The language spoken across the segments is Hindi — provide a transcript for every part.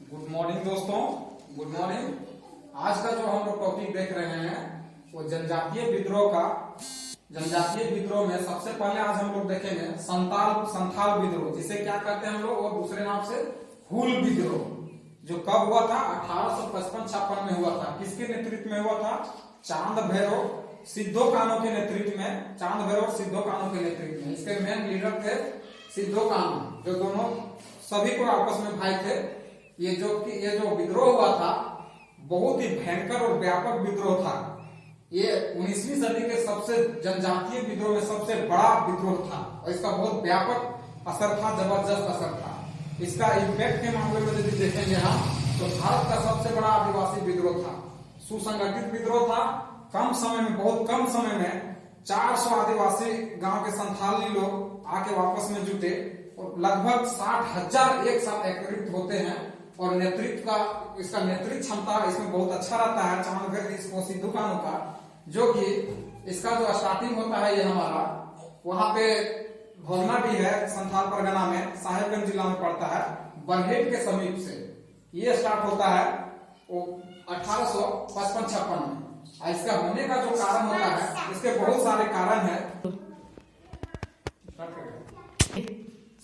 गुड मॉर्निंग दोस्तों, गुड मॉर्निंग। आज का जो हम लोग टॉपिक देख रहे हैं वो जनजातीय विद्रोह का। जनजातीय विद्रोह में सबसे पहले आज हम लोग देखेंगे संथाल विद्रोह, जिसे क्या कहते हैं हम लोग, और दूसरे नाम से हूल विद्रोह, जो कब हुआ था 1855-56 में हुआ था। किसके नेतृत्व में हुआ था? चांद भैरव सिद्धो कान्हू के नेतृत्व में। चांद भैरव सिद्धो कान्हू के नेतृत्व में। इसके मेन लीडर थे सिद्धो कान्हू, जो दोनों सभी को आपस में भाई थे। ये जो विद्रोह हुआ था बहुत ही भयंकर और व्यापक विद्रोह था। ये 19वीं सदी के सबसे जनजातीय विद्रोह में सबसे बड़ा विद्रोह था और इसका बहुत व्यापक असर था, जबरदस्त असर था। इसका इम्पैक्ट के मामले में यदि देखेंगे हम तो भारत का सबसे बड़ा आदिवासी विद्रोह था, सुसंगठित विद्रोह था। कम समय में, बहुत कम समय में 400 आदिवासी गांव के संथाली लोग आके वापस में जुटे और लगभग 60,000 एक साथ एकत्रित होते हैं। और इसका नेतृत्व क्षमता इसमें बहुत अच्छा रहता है चांद भैरव सिद्धो कान्हू का, जो कि इसका जो स्टार्टिंग होता है ये हमारा वहां पे भोगना भी है, संथाल परगना में, साहेबगंज जिला में पड़ता है, बरहेट के समीप से ये स्टार्ट होता है वो 1855-56 में। इसका होने का जो कारण होता है, इसके बहुत सारे कारण है।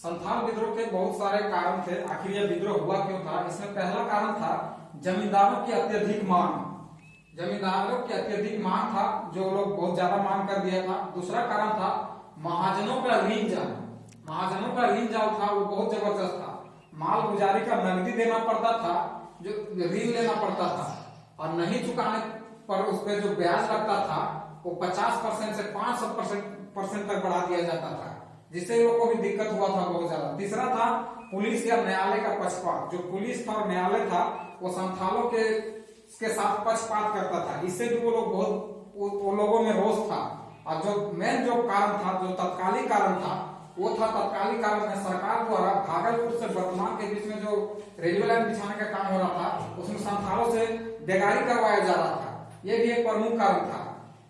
संथाल विद्रोह के बहुत सारे कारण थे। आखिर यह विद्रोह हुआ क्यों था? इसमें पहला कारण था जमींदारों की अत्यधिक मांग। जमींदारों की अत्यधिक मांग था, जो लोग बहुत ज्यादा मांग कर दिया था। दूसरा कारण था महाजनों का ऋण जाल। महाजनों का ऋण जाल था वो बहुत जबरदस्त था। माल गुजारी का नकदी देना पड़ता था, जो ऋण लेना पड़ता था, और नहीं चुकाने पर उस पर जो ब्याज लगता था वो 50% से 500% तक बढ़ा दिया जाता था, जिससे लोगों को भी दिक्कत हुआ था बहुत ज्यादा। तीसरा था पुलिस या न्यायालय का पक्षपात। जो पुलिस था और न्यायालय था वो संथालों के साथ पक्षपात करता था, इससे भी वो लोग वो लोगों में रोष था। और जो मेन जो कारण था, जो तत्कालिक कारण था, वो था तत्कालिक कारण में सरकार द्वारा भागलपुर से वर्तमान के बीच में जो रेलवे लाइन बिछाने का काम हो रहा था, उसमें संथालों से बेगारी करवाया जा रहा था। ये भी एक प्रमुख कारण था,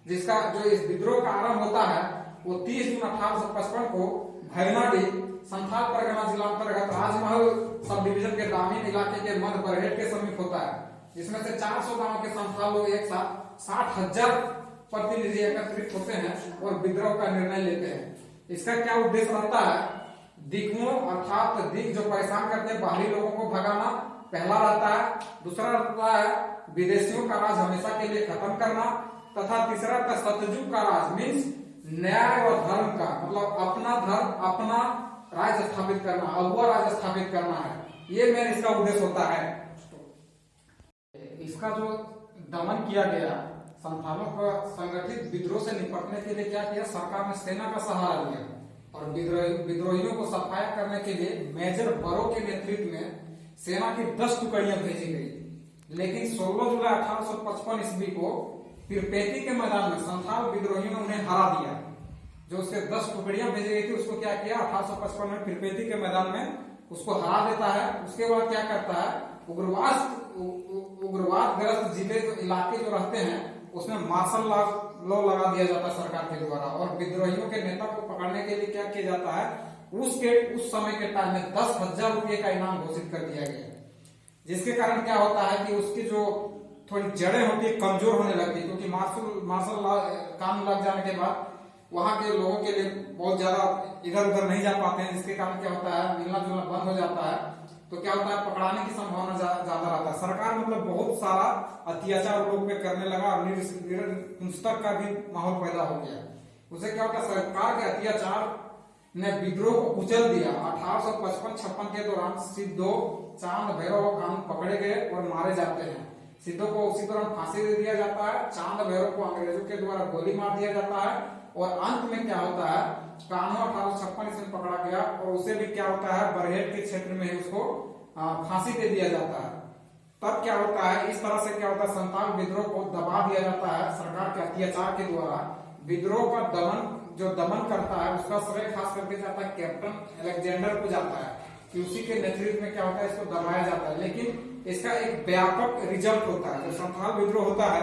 जिसका जो इस विद्रोह का आरंभ होता है वो 30 जून 1855 को भैरनाडी संथाल परगना जिला अंतर्गत राजमहल सब डिवीजन के ग्रामीण इलाके के मध्य बरहेट के समीप होता है, जिसमें से 400 गांव के संथाल लोग एक साथ 60,000 प्रतिनिधि एकत्रित होते हैं और विद्रोह का निर्णय लेते हैं। इसका क्या उद्देश्य रहता है? दिग्गों अर्थात दिग जो परेशान करते हैं बाहरी लोगों को भगाना पहला रहता है। दूसरा रहता है विदेशियों का राज हमेशा के लिए खत्म करना, तथा तीसरा रहता है सतयुग का राज, मीन्स न्याय और धर्म का, मतलब अपना धर्म अपना राज्य स्थापित करना, अगुआ राज्य स्थापित करना है। ये मेन इसका उद्देश्य होता है। इसका जो दमन किया गया, संथालों का संगठित विद्रोह से निपटने के लिए क्या किया? सरकार ने सेना का सहारा लिया और विद्रोहियों को सफाया करने के लिए मेजर बरो के नेतृत्व में सेना की 10 टुकड़ियां भेजी गई। लेकिन 16 जुलाई 1855 ईस्वी को पीरपेटी के मैदान में संथाल विद्रोहियों ने उन्हें हरा दिया। जो उसके 10 टुकड़ियां भेजी गई थी उसको क्या किया? 1855 में पीरपेटी के मैदान में उसको हरा देता है। उसके बाद क्या करता है? उग्रवाद ग्रस्त जिले जो इलाके जो रहते हैं उसमें मार्शल लॉ लगा दिया जाता है सरकार के द्वारा, और विद्रोहियों के नेता को पकड़ने के लिए क्या किया जाता है? उस समय के टाइम में 10,000 रुपये का इनाम घोषित कर दिया गया, जिसके कारण क्या होता है कि उसकी जो थोड़ी जड़ें होती है कमजोर होने लगती है, क्योंकि मार्शल कानून लग जाने के बाद वहां के लोगों के लिए बहुत ज्यादा इधर उधर नहीं जा पाते हैं, जिसके कारण क्या होता है मिलना जुलना बंद हो जाता है। तो क्या होता है? पकड़ाने की संभावना ज्यादा रहता है। सरकार मतलब बहुत सारा अत्याचार लोग पे करने लगा और निरंकुशता का भी माहौल पैदा हो गया। उसे क्या होता है? सरकार के अत्याचार ने विद्रोह को कुचल दिया। 1855-56 के दौरान सिद्धो चांद भैरव कान्हू पकड़े गए और मारे जाते हैं। सिद्धो को उसी दौरान फांसी दे दिया जाता है, चांद भैरव को अंग्रेजों के द्वारा गोली मार दिया जाता है, और अंत में क्या होता है? कान्हू 1856 में पकड़ा गया और उसे भी क्या होता है? बरहेट के क्षेत्र में उसको फांसी दे दिया जाता है। तब क्या होता है? इस तरह से क्या होता है? संथाल विद्रोह को दबा दिया जाता है सरकार के अत्याचार के द्वारा। विद्रोह का दमन करता है उसका श्रेय खास करके जाता है कैप्टन अलेक्जेंडर को जाता है, कि उसी के नेतृत्व में क्या होता है? इसको दबाया जाता है। लेकिन इसका एक व्यापक रिजल्ट होता है। जो संथाल विद्रोह होता है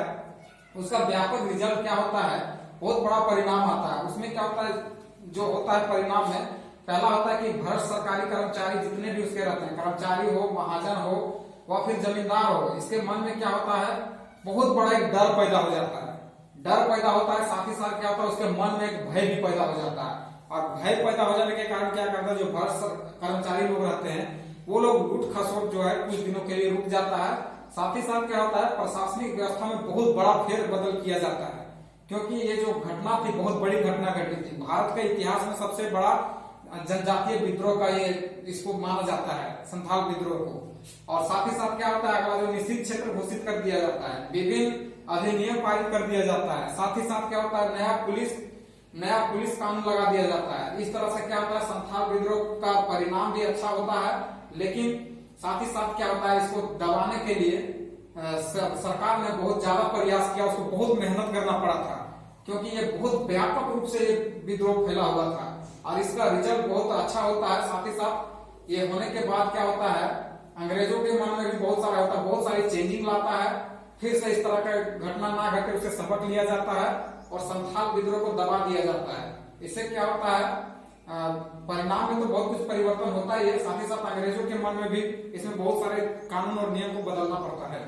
उसका व्यापक रिजल्ट क्या होता है? बहुत बड़ा परिणाम आता है। उसमें क्या होता है? जो होता है परिणाम में पहला होता है कि भ्रष्ट सरकारी कर्मचारी जितने भी उसके रहते हैं, कर्मचारी हो, महाजन हो, व फिर जमींदार हो, इसके मन में क्या होता है, बहुत बड़ा एक डर पैदा हो जाता है। डर पैदा होता है, साथ ही साथ क्या होता है, उसके मन में एक भय भी पैदा हो जाता है। और भय पैदा हो जाने के कारण क्या करता है, जो भ्रष्ट कर्मचारी लोग रहते हैं वो लोग लूट खसोट जो है कुछ दिनों के लिए रुक जाता है। साथ ही साथ क्या होता है, प्रशासनिक व्यवस्था में बहुत बड़ा फेरबदल किया जाता है, क्योंकि ये जो घटना थी बहुत बड़ी घटना घटी थी। भारत के इतिहास में सबसे बड़ा जनजातीय विद्रोह का ये इसको माना जाता है, संथाल विद्रोह को। और साथ ही साथ क्या होता है, अगला जो निषिद्ध क्षेत्र घोषित कर दिया जाता है, विभिन्न अधिनियम पारित कर दिया जाता है। साथ ही साथ क्या होता है, नया पुलिस कानून लगा दिया जाता है। इस तरह से क्या होता है, संथाल विद्रोह का परिणाम भी अच्छा होता है। लेकिन साथ ही साथ क्या होता है, इसको दबाने के लिए सरकार ने बहुत ज्यादा प्रयास किया, उसको बहुत मेहनत करना पड़ा था, क्योंकि ये बहुत व्यापक रूप से ये विद्रोह फैला हुआ था और इसका रिजल्ट बहुत अच्छा होता है। साथ ही साथ ये होने के बाद क्या होता है, अंग्रेजों के मन में भी बहुत सारा होता है, बहुत सारी चेंजिंग लाता है। फिर से इस तरह का घटना ना घटे उसे सबक लिया जाता है और संथाल विद्रोह को दबा दिया जाता है। इससे क्या होता है, परिणाम में तो बहुत कुछ परिवर्तन होता ही है, साथ ही साथ अंग्रेजों के मन में भी इसमें बहुत सारे कानून और नियम को बदलना पड़ता है।